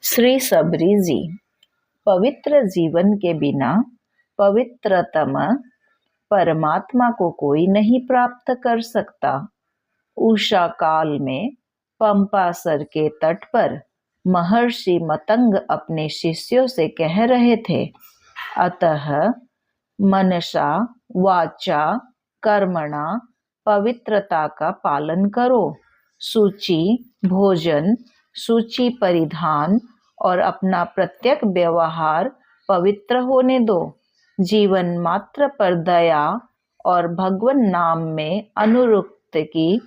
श्री सबरी जी। पवित्र जीवन के बिना पवित्रतम परमात्मा को कोई नहीं प्राप्त कर सकता। उषा काल में पंपासर के तट पर महर्षि मतंग अपने शिष्यों से कह रहे थे, अतः मनसा वाचा कर्मणा पवित्रता का पालन करो। सूची भोजन, सूची परिधान और अपना प्रत्येक व्यवहार पवित्र होने दो। जीवन मात्र पर दया और भगवान नाम में अनुरक्त की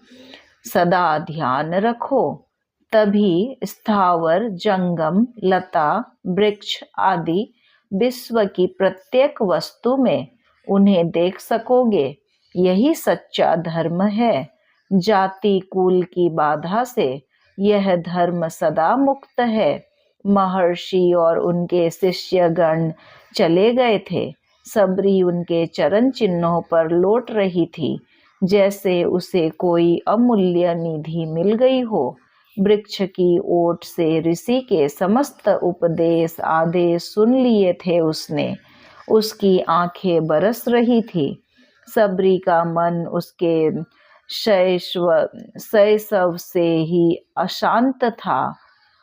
सदा ध्यान रखो, तभी स्थावर जंगम लता वृक्ष आदि विश्व की प्रत्येक वस्तु में उन्हें देख सकोगे। यही सच्चा धर्म है। जाति कुल की बाधा से यह धर्म सदा मुक्त है। महर्षि और उनके शिष्यगण चले गए थे। सबरी उनके चरण चिन्हों पर लौट रही थी, जैसे उसे कोई अमूल्य निधि मिल गई हो। वृक्ष की ओट से ऋषि के समस्त उपदेश आदेश सुन लिए थे उसने। उसकी आंखें बरस रही थी। सबरी का मन उसके शैशव से ही अशांत था।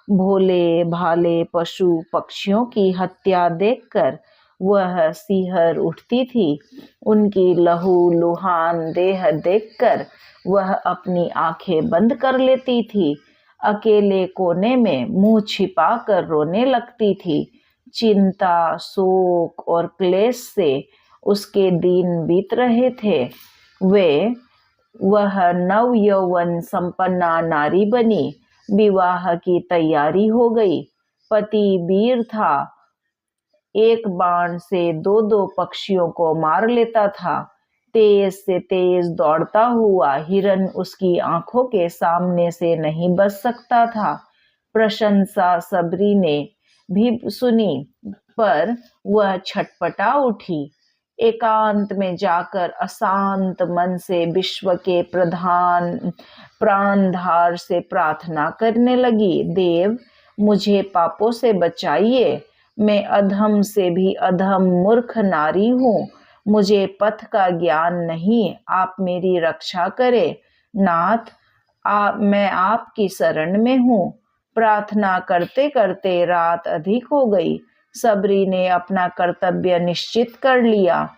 भोले भाले पशु पक्षियों की हत्या देखकर वह सिहर उठती थी। उनकी लहू लुहान देह देखकर वह अपनी आंखें बंद कर लेती थी। अकेले कोने में मुंह छिपाकर रोने लगती थी। चिंता, शोक और क्लेश से उसके दिन बीत रहे थे। वह नव यौवन संपन्ना नारी बनी। विवाह की तैयारी हो गई। पति वीर था, एक बाण से दो दो पक्षियों को मार लेता था। तेज से तेज दौड़ता हुआ हिरन उसकी आंखों के सामने से नहीं बच सकता था। प्रशंसा सबरी ने भी सुनी, पर वह छटपटा उठी। एकांत में जाकर अशांत मन से विश्व के प्राणधार से प्रार्थना करने लगी, देव मुझे पापों से बचाइए। मैं अधम से भी अधम मूर्ख नारी हूँ। मुझे पथ का ज्ञान नहीं, आप मेरी रक्षा करें। नाथ, मैं आपकी शरण में हूँ। प्रार्थना करते करते रात अधिक हो गई। सबरी ने अपना कर्तव्य निश्चित कर लिया।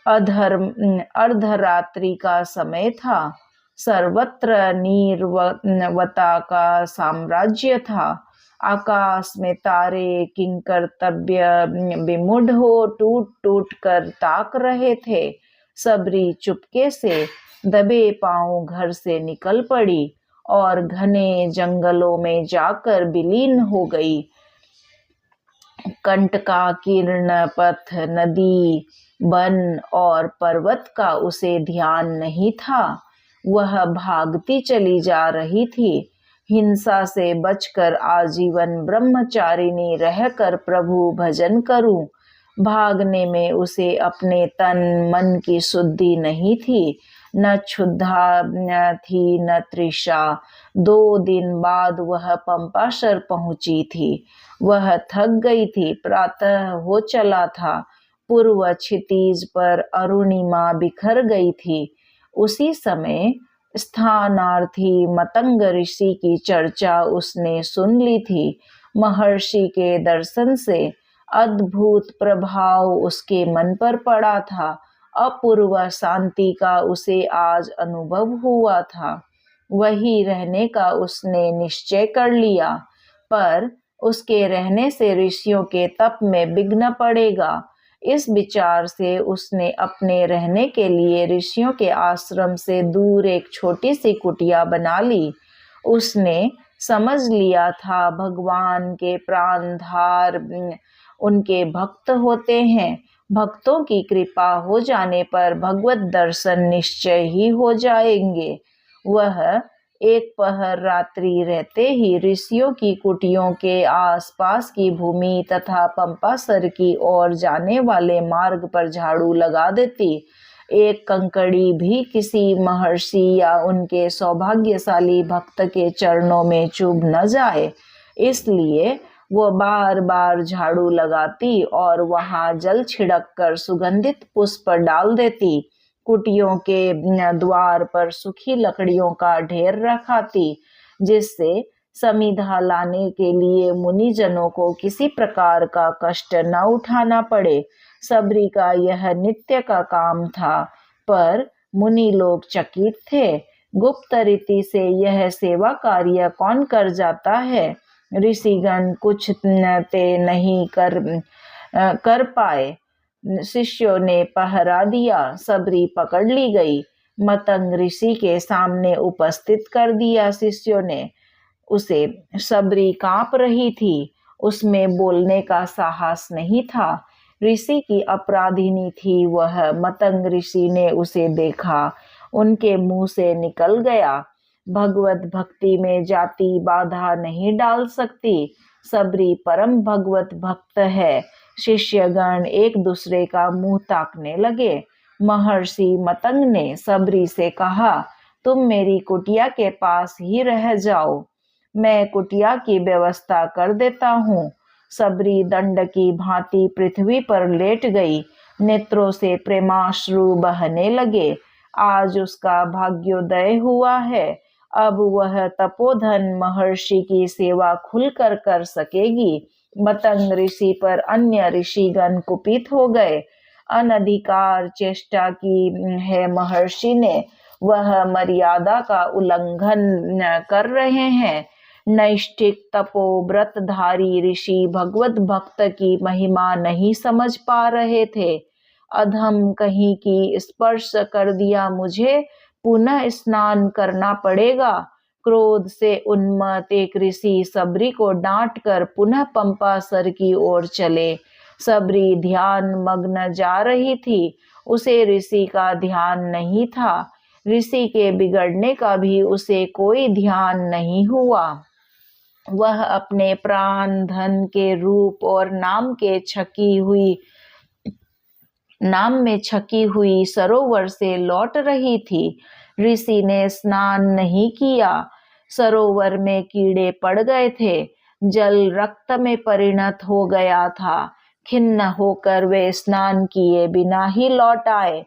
अर्धरात्रि का समय था। सर्वत्र नीरवता का साम्राज्य था। आकाश में तारे किंकर्तव्य विमूढ़ हो टूट टूट कर ताक रहे थे। सबरी चुपके से दबे पांव घर से निकल पड़ी और घने जंगलों में जाकर विलीन हो गई। कंटका किरण पथ, नदी, वन और पर्वत का उसे ध्यान नहीं था। वह भागती चली जा रही थी। हिंसा से बचकर आजीवन ब्रह्मचारिणी रहकर प्रभु भजन करूं। भागने में उसे अपने तन मन की शुद्धि नहीं थी। न क्षुधा थी न तृषा। 2 दिन बाद वह पंपाशर पहुंची थी। वह थक गई थी। प्रातः हो चला था। पूर्व क्षितिज पर अरुणिमा बिखर गई थी। उसी समय स्थानार्थी मतंग ऋषि की चर्चा उसने सुन ली थी। महर्षि के दर्शन से अद्भुत प्रभाव उसके मन पर पड़ा था। अपूर्व शांति का उसे आज अनुभव हुआ था। वही रहने का उसने निश्चय कर लिया, पर उसके रहने से ऋषियों के तप में विघ्न पड़ेगा। इस विचार से उसने अपने रहने के लिए ऋषियों के आश्रम से दूर एक छोटी सी कुटिया बना ली। उसने समझ लिया था भगवान के प्राणधार उनके भक्त होते हैं। भक्तों की कृपा हो जाने पर भगवत दर्शन निश्चय ही हो जाएंगे। वह एक पहर रात्रि रहते ही ऋषियों की कुटियों के आसपास की भूमि तथा पंपासर की ओर जाने वाले मार्ग पर झाड़ू लगा देती। एक कंकड़ी भी किसी महर्षि या उनके सौभाग्यशाली भक्त के चरणों में चुभ न जाए, इसलिए वो बार बार झाड़ू लगाती और वहां जल छिड़क कर सुगंधित पुष्प डाल देती। कुटियों के द्वार पर सूखी लकड़ियों का ढेर रखाती, जिससे समिधा लाने के लिए मुनिजनों को किसी प्रकार का कष्ट न उठाना पड़े। सबरी का यह नित्य का काम था, पर मुनि लोग चकित थे। गुप्त रीति से यह सेवा कार्य कौन कर जाता है? ऋषिगण कुछ ते नहीं कर पाए। शिष्यों ने पहरा दिया। सबरी पकड़ ली गई। मतंग ऋषि के सामने उपस्थित कर दिया शिष्यों ने उसे। सबरी कांप रही थी, उसमें बोलने का साहस नहीं था। ऋषि की अपराधिनी थी वह। मतंग ऋषि ने उसे देखा, उनके मुंह से निकल गया, भगवत भक्ति में जाति बाधा नहीं डाल सकती। सबरी परम भगवत भक्त है। शिष्यगण एक दूसरे का मुंह ताकने लगे। महर्षि मतंग ने सबरी से कहा, तुम मेरी कुटिया के पास ही रह जाओ, मैं कुटिया की व्यवस्था कर देता हूँ। सबरी दंड की भांति पृथ्वी पर लेट गई। नेत्रों से प्रेमाश्रु बहने लगे। आज उसका भाग्योदय हुआ है। अब वह तपोधन महर्षि की सेवा खुलकर कर सकेगी। मतंग ऋषि पर अन्य ऋषिगण कुपित हो गए। अनधिकार चेष्टा की है महर्षि ने, वह मर्यादा का उल्लंघन कर रहे हैं। नैष्ठिक तपो व्रतधारी ऋषि भगवत भक्त की महिमा नहीं समझ पा रहे थे। अधम कहीं की स्पर्श कर दिया मुझे, पुनः स्नान करना पड़ेगा। क्रोध से उन्मत्त एक ऋषि सबरी को डांट कर पुनः पंपासर की ओर चले। सबरी ध्यान मग्न जा रही थी, उसे ऋषि का ध्यान नहीं था। ऋषि के बिगड़ने का भी उसे कोई ध्यान नहीं हुआ। वह अपने प्राण धन के रूप और नाम में छकी हुई सरोवर से लौट रही थी। ऋषि ने स्नान नहीं किया। सरोवर में कीड़े पड़ गए थे। जल रक्त में परिणत हो गया था। खिन्न होकर वे स्नान किए बिना ही लौट आए।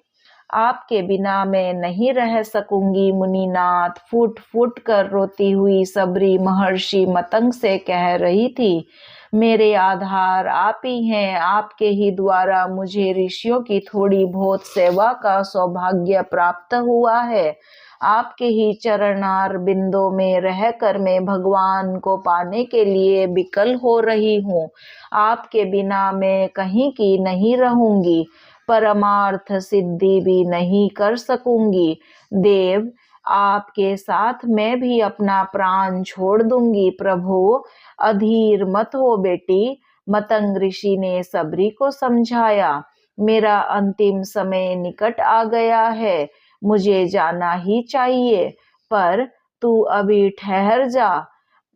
आपके बिना मैं नहीं रह सकूंगी मुनिनाथ, फूट फूट कर रोती हुई सबरी महर्षि मतंग से कह रही थी। मेरे आधार आप ही हैं, आपके ही द्वारा मुझे ऋषियों की थोड़ी बहुत सेवा का सौभाग्य प्राप्त हुआ है। आपके ही चरणार बिंदों में रहकर मैं भगवान को पाने के लिए विकल हो रही हूँ। आपके बिना मैं कहीं की नहीं रहूंगी, परमार्थ सिद्धि भी नहीं कर सकूंगी। देव, आपके साथ मैं भी अपना प्राण छोड़ दूंगी। प्रभु, अधीर मत हो बेटी, मतंग ऋषि ने सबरी को समझाया। मेरा अंतिम समय निकट आ गया है, मुझे जाना ही चाहिए, पर तू अभी ठहर जा।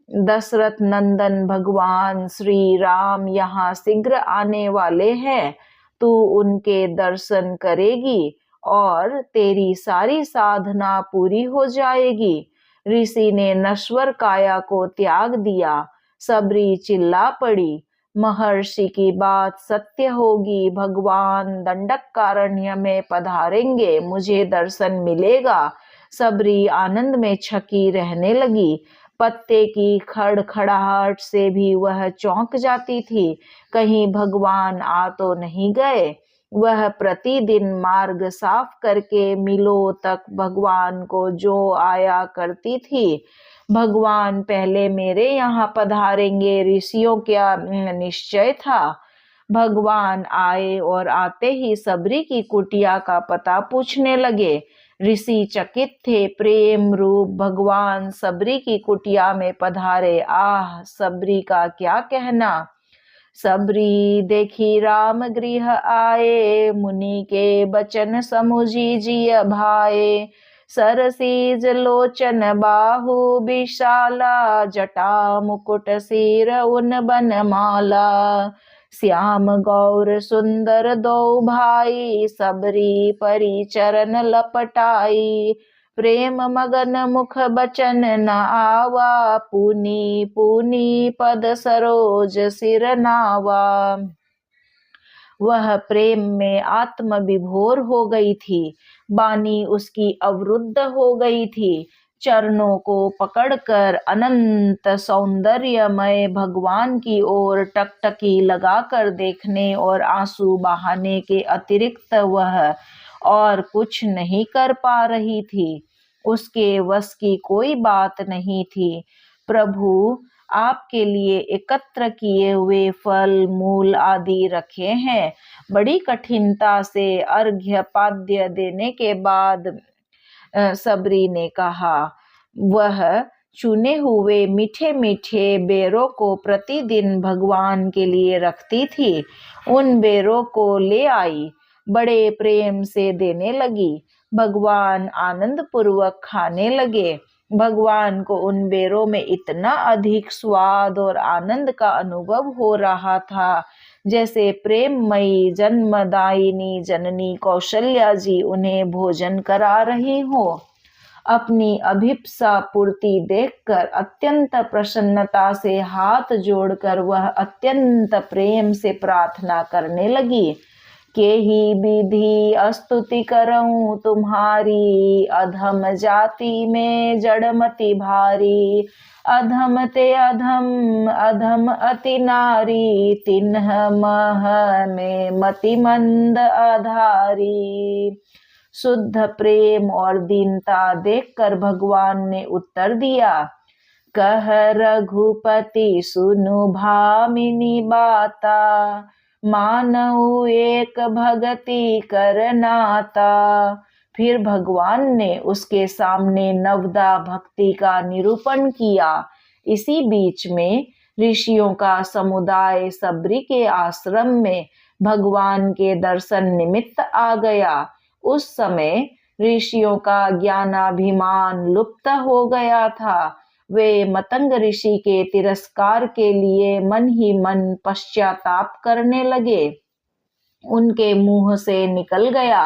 दशरथ नंदन भगवान श्री राम यहाँ शीघ्र आने वाले हैं। तू उनके दर्शन करेगी और तेरी सारी साधना पूरी हो जाएगी। ऋषि ने नश्वर काया को त्याग दिया। सबरी चिल्ला पड़ी, महर्षि की बात सत्य होगी। भगवान दंडकारण्य में पधारेंगे, मुझे दर्शन मिलेगा। सबरी आनंद में छकी रहने लगी। पत्ते की खड़खड़ाहट से भी वह चौंक जाती थी, कहीं भगवान आ तो नहीं गए। वह प्रतिदिन मार्ग साफ करके मिलों तक भगवान को जो आया करती थी। भगवान पहले मेरे यहाँ पधारेंगे, ऋषियों क्या निश्चय था। भगवान आए और आते ही सबरी की कुटिया का पता पूछने लगे। ऋषि चकित थे। प्रेम रूप भगवान सबरी की कुटिया में पधारे। आह, सबरी का क्या कहना। सबरी देखी राम गृह आए, मुनि के बचन समुझी जिय भाए। सरसीज लोचन बाहु विशाला, जटा मुकुट सिर उन बनमाला। श्याम गौर सुंदर दो भाई, सबरी परी चरण लपटाई। प्रेम मगन मुख बचन न आवा, पुनी पुनी पद सरोज सिर नावा। वह प्रेम में आत्म विभोर हो गई थी। वाणी उसकी अवरुद्ध हो गई थी। चरणों को पकड़कर अनंत सौंदर्यमय भगवान की ओर टकटकी लगाकर देखने और आंसू बहाने के अतिरिक्त वह और कुछ नहीं कर पा रही थी। उसके वश की कोई बात नहीं थी। प्रभु, आपके लिए एकत्र किए हुए फल मूल आदि रखे हैं। बड़ी कठिनता से अर्घ्य पाद्य देने के बाद सबरी ने कहा। वह चुने हुए मीठे मीठे बेरों को प्रतिदिन भगवान के लिए रखती थी। उन बेरों को ले आई, बड़े प्रेम से देने लगी। भगवान आनंद पूर्वक खाने लगे। भगवान को उन बेरों में इतना अधिक स्वाद और आनंद का अनुभव हो रहा था जैसे प्रेममयी जन्मदायिनी जननी कौशल्या जी उन्हें भोजन करा रही हो। अपनी अभिप्सा पूर्ति देखकर अत्यंत प्रसन्नता से हाथ जोड़कर वह अत्यंत प्रेम से प्रार्थना करने लगी। के ही विधि स्तुति करऊं तुम्हारी, अधम जाति में जड़मति भारी। अधम ते अधम अधम अति नारी, तिन्ह मह में मति मंद आधारी। शुद्ध प्रेम और दीनता देखकर भगवान ने उत्तर दिया। कह रघुपति सुनु भामिनी बाता, मानऊ एक भगति कर नाता। फिर भगवान ने उसके सामने नवदा भक्ति का निरूपण किया। इसी बीच में ऋषियों का समुदाय सबरी के आश्रम में भगवान के दर्शन निमित्त आ गया। उस समय ऋषियों का ज्ञानाभिमान लुप्त हो गया था। वे मतंग ऋषि के तिरस्कार के लिए मन ही मन पश्चाताप करने लगे। उनके मुंह से निकल गया,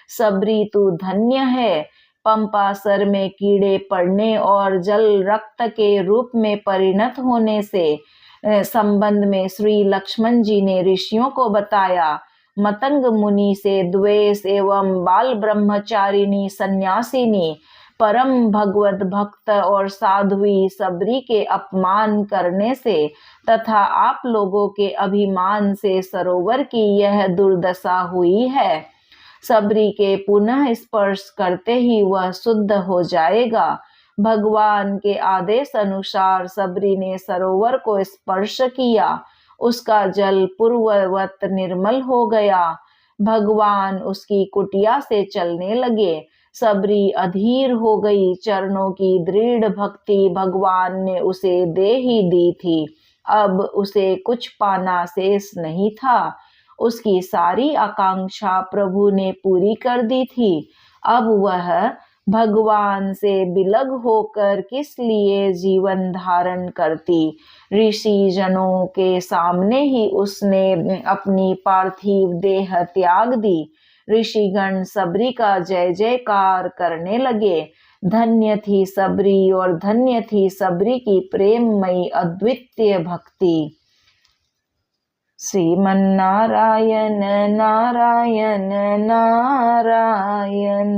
सबरी तू धन्य है। पंपासर में कीड़े पड़ने और जल रक्त के रूप में परिणत होने से संबंध में श्री लक्ष्मण जी ने ऋषियों को बताया। मतंग मुनि से द्वेष एवं बाल ब्रह्मचारिणी सन्यासिनी परम भगवत भक्त और साध्वी सबरी के अपमान करने से तथा आप लोगों के अभिमान से सरोवर की यह दुर्दशा हुई है। सबरी के पुनः स्पर्श करते ही वह शुद्ध हो जाएगा। भगवान के आदेश अनुसार सबरी ने सरोवर को स्पर्श किया। उसका जल पूर्ववत निर्मल हो गया। भगवान उसकी कुटिया से चलने लगे। सबरी अधीर हो गई। चरणों की दृढ़ भक्ति भगवान ने उसे दे ही दी थी। अब उसे कुछ पाना शेष नहीं था। उसकी सारी आकांक्षा प्रभु ने पूरी कर दी थी। अब वह भगवान से विलग होकर किस लिए जीवन धारण करती। ऋषि जनों के सामने ही उसने अपनी पार्थिव देह त्याग दी। ऋषिगण सबरी का जय जयकार करने लगे। धन्य थी सबरी और धन्य थी सबरी की प्रेममयी अद्वितीय भक्ति। श्रीमन्नारायण नारायण नारायण।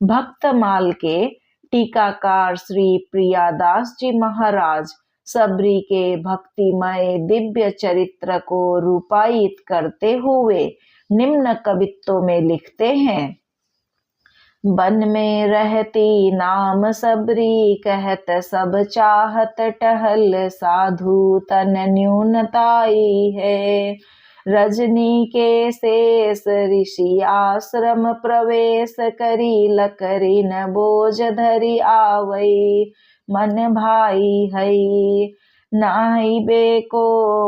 भक्तमाल के टीकाकार श्री प्रियादास जी महाराज सबरी के भक्तिमय दिव्य चरित्र को रूपायित करते हुए निम्न कवित्तों में लिखते हैं। वन में रहती नाम सबरी, कहत सब चाहत टहल, साधु तन न्यूनताई है। रजनी के शेष ऋषि आश्रम प्रवेश करी, लकरी न बोझ धरी आवई, मन भाई हई। नाई बेको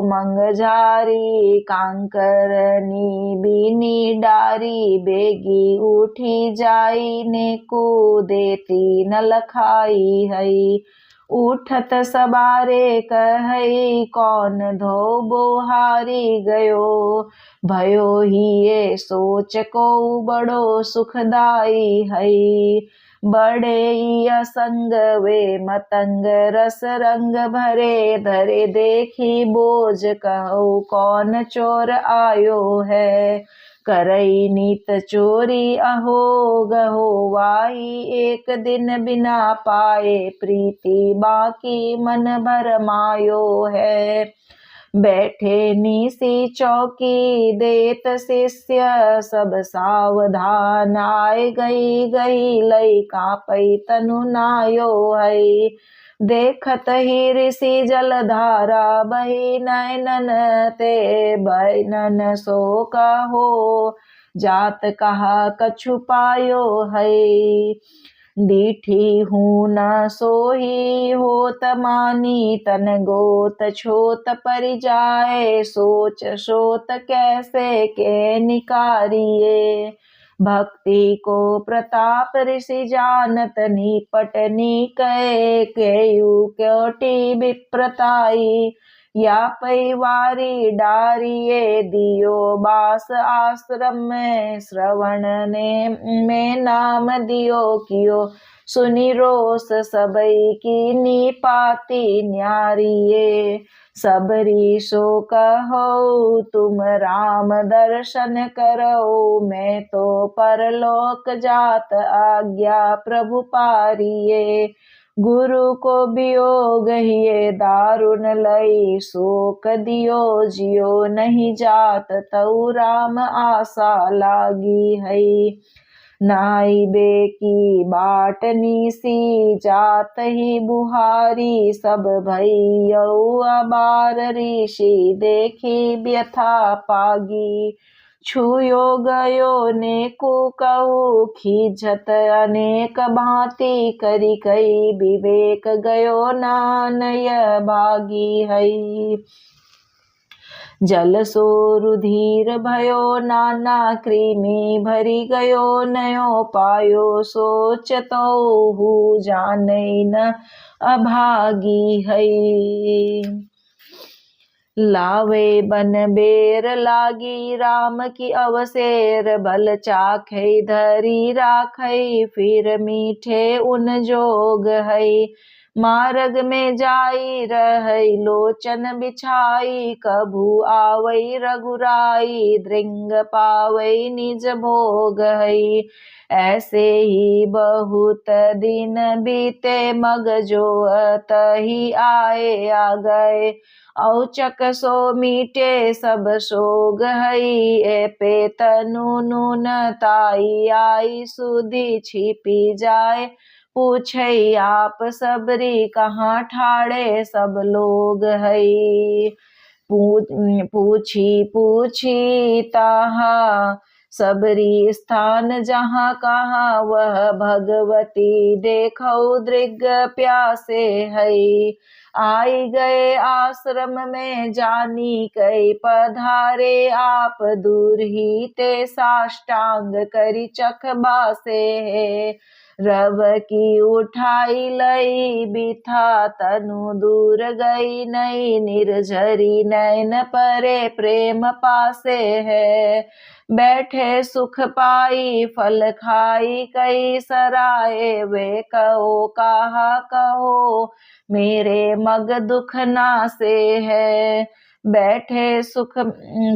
मंगझारी, कांकरनी बीनी डारी, बेगी उठी जाई ने को देती न लखाई हई। उठत सबारे कहई, कौन धो बोहारी गयो, भयो ही ये सोच को बड़ो सुखदाई हई। बड़े ही असंग वे मतंग रस रंग भरे धरे देखी बोझ कहो कौन चोर आयो है। करई नीत चोरी अहो गहो वाही एक दिन बिना पाए प्रीति बाकी मन भर मायो है। बैठे निसी चौकी देत शिष्य सब सावधान आए गई गई लई कापई तनु नायो है। देखत ही ऋषि जलधारा बही नयनन ते बैनन सो कहो जात कहा कछु पायो है। डीठी हूँ न सोही होत मानी तन गोत छोत परि जाए सोच सोत कैसे के निकारिये। भक्ति को प्रताप ऋषि जानत निपट निकय केयु क्योटी विप्रताई। या पैवारी डारिये दियो बास आश्रम में श्रवण ने में नाम दियो कियो सुनी रोस सबई की निपाती न्यारिये। सबरी सो कहो तुम राम दर्शन करो मैं तो परलोक जात आज्ञा प्रभु पारिये। गुरु को वियोग हिये दारुण लई शोक दियो जियो नहीं जात तऊ राम आशा लागी है। नाई बे की बाट निसी जात ही बुहारी सब भैयऊ अबार ऋषि देखी व्यथा पागी। छुयो गयो ने को कहू खींचत अनेक भांति करी कई विवेक गयो नानय भागी है। जल सो रुधिर भयो नाना कृमि भरी गयो नयो पायो सोचतो हूँ जाने न अभागी है। लावे बन बेर लागी राम की अवसेर बल चाखै धरी राखै फिर मीठे उन जोग है। मार्ग में जाई रहै लोचन बिछाई कभू आवै रघुराई दृंग पावै निज भोग है। ऐसे ही बहुत दिन बीते मग जो तही आए आ गए औचक सो मीटे सब सोग हई। ए पे तनु नून ताई आई सुधी छिपी जाए पूछई आप सबरी कहाँ ठाड़े सब लोग हई। पूछी पूछी ताहा सबरी स्थान जहाँ कहाँ वह भगवती देखो दृग प्यासे हई। आई गए आश्रम में जानी कई पधारे आप दूर ही ते साष्टांग करी चख बासे है। रव की उठाई लई बिथा तनु दूर गई नई निर्झरी नैन परे प्रेम पासे है। बैठे सुख पाई फल खाई कई सराय वे कहो कहा कहो मेरे मग दुख नासे है। बैठे सुख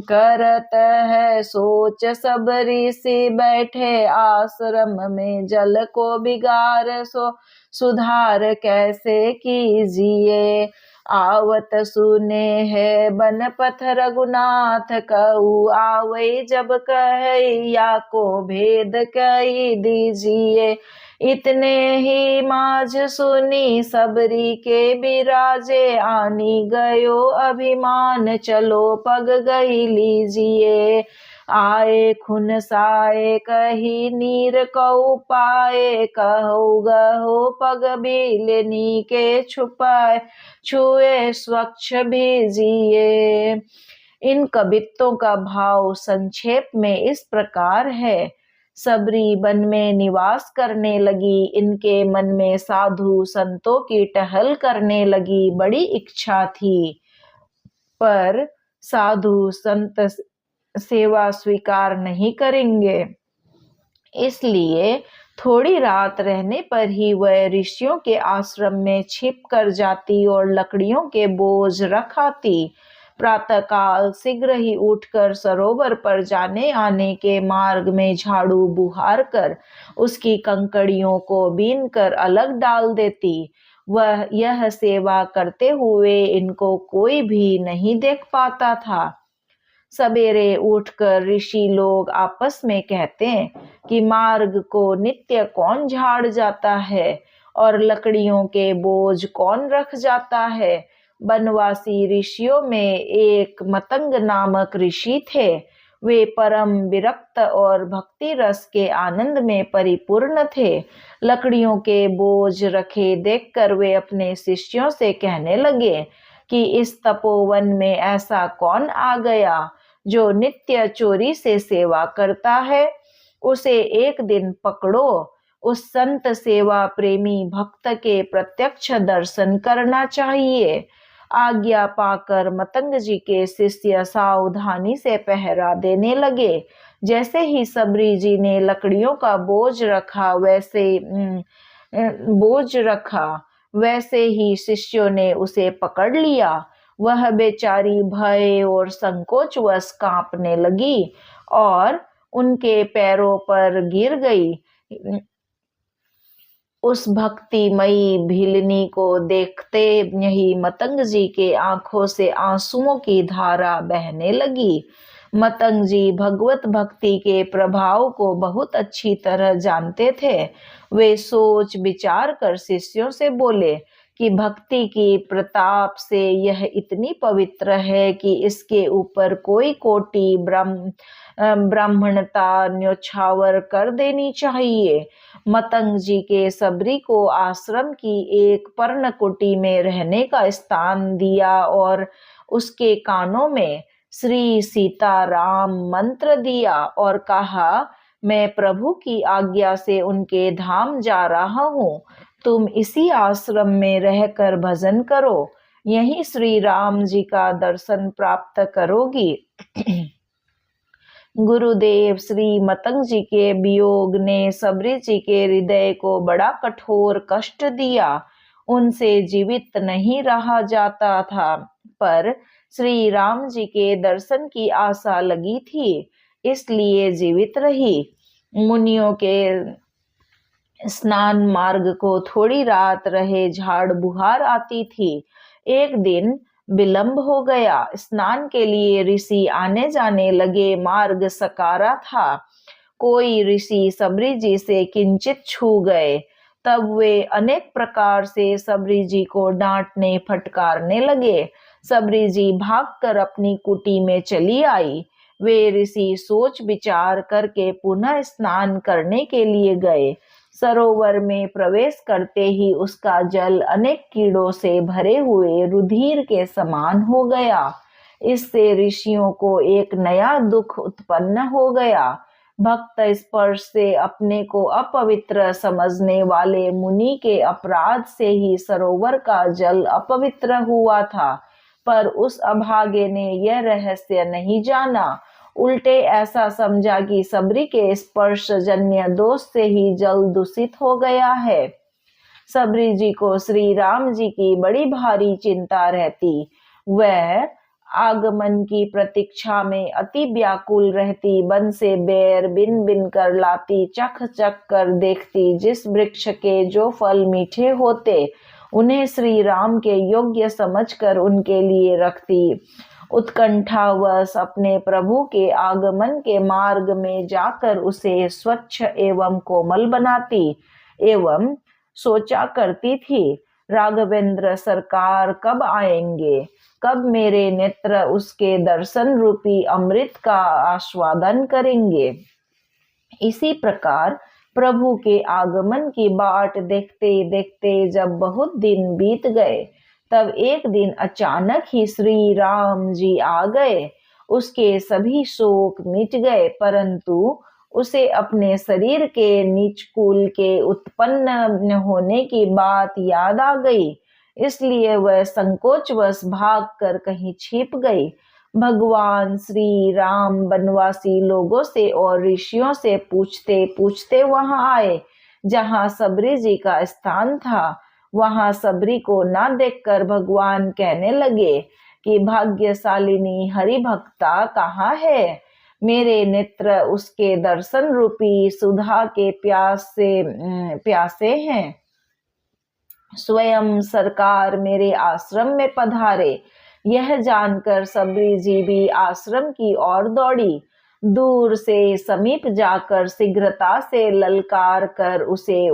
करत है सोच सब ऋषि बैठे आश्रम में जल को बिगार सो सुधार कैसे कीजिए। आवत सुने है बन पथ रघुनाथ कहू आवै जब कहे या को भेद कही दीजिए। इतने ही माझ सुनी सबरी के बिराजे आनी गयो अभिमान चलो पग गई लीजिए। आए खुन साए कही नीर कऊ पाए कहो गहो पग बिलनी के छुपाए छुए स्वच्छ भेजिए। इन कवित्तों का भाव संक्षेप में इस प्रकार है। सबरी वन में निवास करने लगी। इनके मन में साधु संतों की टहल करने लगी बड़ी इच्छा थी, पर साधु संत सेवा स्वीकार नहीं करेंगे। इसलिए थोड़ी रात रहने पर ही वह ऋषियों के आश्रम में छिप कर जाती और लकड़ियों के बोझ रख आती। प्रातःकाल शीघ्र ही उठकर सरोवर पर जाने आने के मार्ग में झाड़ू बुहार कर उसकी कंकड़ियों को बीन कर अलग डाल देती। वह यह सेवा करते हुए इनको कोई भी नहीं देख पाता था। सवेरे उठकर ऋषि लोग आपस में कहते कि मार्ग को नित्य कौन झाड़ जाता है और लकड़ियों के बोझ कौन रख जाता है। बनवासी ऋषियों में एक मतंग नामक ऋषि थे। वे परम विरक्त और भक्ति रस के आनंद में परिपूर्ण थे। लकड़ियों के बोझ रखे देखकर वे अपने शिष्यों से कहने लगे कि इस तपोवन में ऐसा कौन आ गया जो नित्य चोरी से सेवा करता है। उसे एक दिन पकड़ो। उस संत सेवा प्रेमी भक्त के प्रत्यक्ष दर्शन करना चाहिए। आज्ञा पाकर मतंग जी के शिष्य सावधानी से पहरा देने लगे। जैसे ही सबरी जी ने लकड़ियों का बोझ रखा वैसे ही शिष्यों ने उसे पकड़ लिया। वह बेचारी भय और संकोचवश कांपने लगी और उनके पैरों पर गिर गई। उस भक्तिमयी भिलनी को देखते ही मतंग जी के आंखों से आंसुओं की धारा बहने लगी। मतंग जी भगवत भक्ति के प्रभाव को बहुत अच्छी तरह जानते थे। वे सोच विचार कर शिष्यों से बोले कि भक्ति की प्रताप से यह इतनी पवित्र है कि इसके ऊपर कोई कोटि ब्राह्मणता न्योछावर कर देनी चाहिए। मतंग जी के सबरी को आश्रम की एक पर्णकुटी में रहने का स्थान दिया और उसके कानों में श्री सीताराम मंत्र दिया और कहा, मैं प्रभु की आज्ञा से उनके धाम जा रहा हूँ। तुम इसी आश्रम में रहकर भजन करो। यहीं श्री राम जी का दर्शन प्राप्त करोगी। गुरुदेव श्री मतंग जी के वियोग ने सबरी जी के हृदय को बड़ा कठोर कष्ट दिया। उनसे जीवित नहीं रहा जाता था, पर श्री राम जी के दर्शन की आशा लगी थी, इसलिए जीवित रही। मुनियों के स्नान मार्ग को थोड़ी रात रहे झाड़ बुहार आती थी। एक दिन विलंब हो गया। स्नान के लिए ऋषि आने जाने लगे। मार्ग सकारा था। कोई ऋषि सबरी जी से किंचित छू गए, तब वे अनेक प्रकार से सबरी जी को डांटने फटकारने लगे। सबरी जी भागकर अपनी कुटी में चली आई। वे ऋषि सोच विचार करके पुनः स्नान करने के लिए गए। सरोवर में प्रवेश करते ही उसका जल अनेक कीड़ों से भरे हुए रुधिर के समान हो गया। इससे ऋषियों को एक नया दुख उत्पन्न हो गया। भक्त स्पर्श से अपने को अपवित्र समझने वाले मुनि के अपराध से ही सरोवर का जल अपवित्र हुआ था, पर उस अभागे ने यह रहस्य नहीं जाना। उल्टे ऐसा समझा कि सबरी के स्पर्श जन्य दोष से ही जल दूषित हो गया है। सबरी जी को श्री राम जी की बड़ी भारी चिंता रहती। वह आगमन की प्रतीक्षा में अति व्याकुल रहती। वन से बेर बिन बिन कर लाती, चख चख कर देखती। जिस वृक्ष के जो फल मीठे होते उन्हें श्री राम के योग्य समझकर उनके लिए रखती। उत्कंठावश अपने प्रभु के आगमन के मार्ग में जाकर उसे स्वच्छ एवं कोमल बनाती एवं सोचा करती थी, राघवेंद्र सरकार कब आएंगे, कब मेरे नेत्र उसके दर्शन रूपी अमृत का आस्वादन करेंगे। इसी प्रकार प्रभु के आगमन की बाट देखते देखते जब बहुत दिन बीत गए, तब एक दिन अचानक ही श्री राम जी आ गए। उसके सभी शोक मिट गए, परंतु उसे अपने शरीर के नीच कुल के उत्पन्न होने की बात याद आ गई। इसलिए वह संकोचवश भागकर कहीं छिप गई। भगवान श्री राम बनवासी लोगों से और ऋषियों से पूछते पूछते वहां आए। जहाँ सबरी जी का स्थान था। वहां सबरी को ना देखकर भगवान कहने लगे कि भाग्यशालिनी हरि भक्ता कहाँ है। मेरे नेत्र उसके दर्शन रूपी सुधा के प्यासे हैं। स्वयं सरकार मेरे आश्रम में पधारे। यह जानकर सबरी जी भी आश्रम की ओर दौड़ी। दूर से समीप जाकर शीघ्रता से ललक कर उसे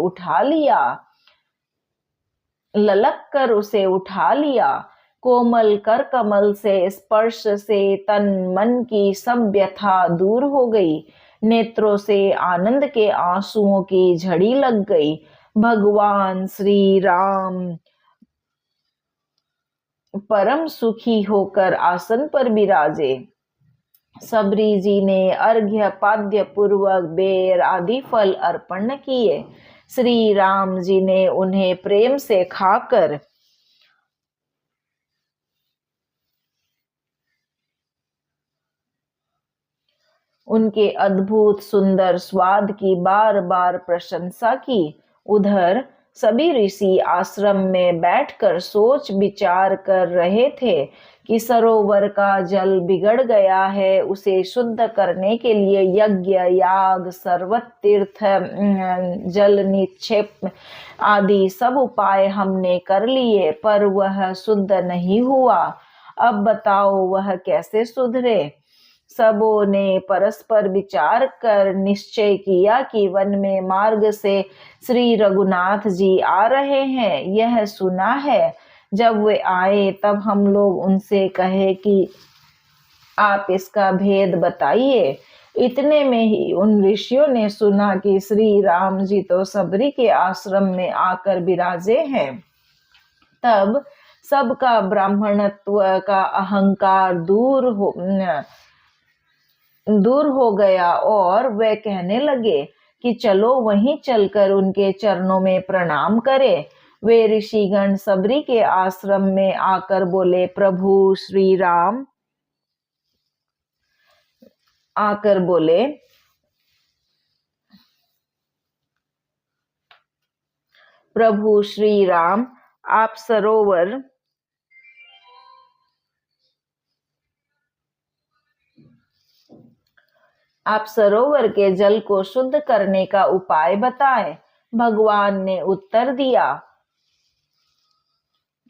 उठा लिया। कोमल कर कमल से स्पर्श से तन मन की सब व्यथा दूर हो गई। नेत्रों से आनंद के आंसुओं की झड़ी लग गई। भगवान श्री राम परम सुखी होकर आसन पर विराजे। सबरी जी ने अर्घ्य पाद्य पूर्वक बेर आदि फल अर्पण किए। श्री राम जी ने उन्हें प्रेम से खाकर उनके अद्भुत सुंदर स्वाद की बार बार प्रशंसा की। उधर सभी ऋषि आश्रम में बैठकर सोच विचार कर रहे थे कि सरोवर का जल बिगड़ गया है, उसे शुद्ध करने के लिए यज्ञ याग सर्वत तीर्थ जल निक्षेप आदि सब उपाय हमने कर लिए, पर वह शुद्ध नहीं हुआ। अब बताओ वह कैसे सुधरे। सबों ने परस्पर विचार कर निश्चय किया कि वन में मार्ग से श्री रघुनाथ जी आ रहे हैं। यह सुना है। जब वे आए तब हम लोग उनसे कहे कि आप इसका भेद बताइए। इतने में ही उन ऋषियों ने सुना कि श्री राम जी तो सबरी के आश्रम में आकर विराजे हैं। तब सबका ब्राह्मणत्व का अहंकार दूर हो गया और वे कहने लगे कि चलो वहीं चलकर उनके चरणों में प्रणाम करें। वे ऋषिगण सबरी के आश्रम में आकर बोले, प्रभु श्री राम आप सरोवर के जल को शुद्ध करने का उपाय बताएं। भगवान ने उत्तर दिया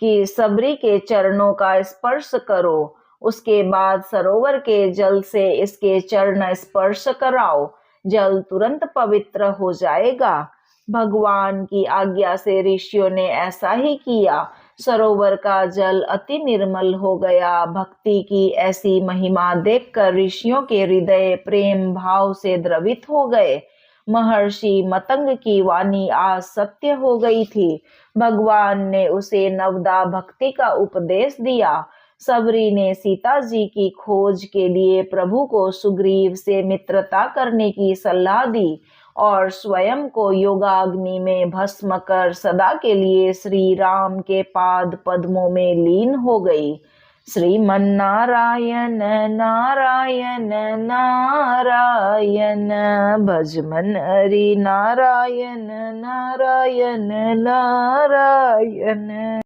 कि सबरी के चरणों का स्पर्श करो, उसके बाद सरोवर के जल से इसके चरण स्पर्श कराओ, जल तुरंत पवित्र हो जाएगा। भगवान की आज्ञा से ऋषियों ने ऐसा ही किया। सरोवर का जल अति निर्मल हो गया। भक्ति की ऐसी महिमा देखकर ऋषियों के हृदय प्रेम भाव से द्रवित हो गए। महर्षि मतंग की वाणी आज सत्य हो गई थी। भगवान ने उसे नवदा भक्ति का उपदेश दिया। सबरी ने सीता जी की खोज के लिए प्रभु को सुग्रीव से मित्रता करने की सलाह दी और स्वयं को योगाग्नि में भस्म कर सदा के लिए श्री राम के पाद पद्मों में लीन हो गई। श्रीमन्नारायण नारायण नारायण भजमन हरि नारायण नारायण नारायण।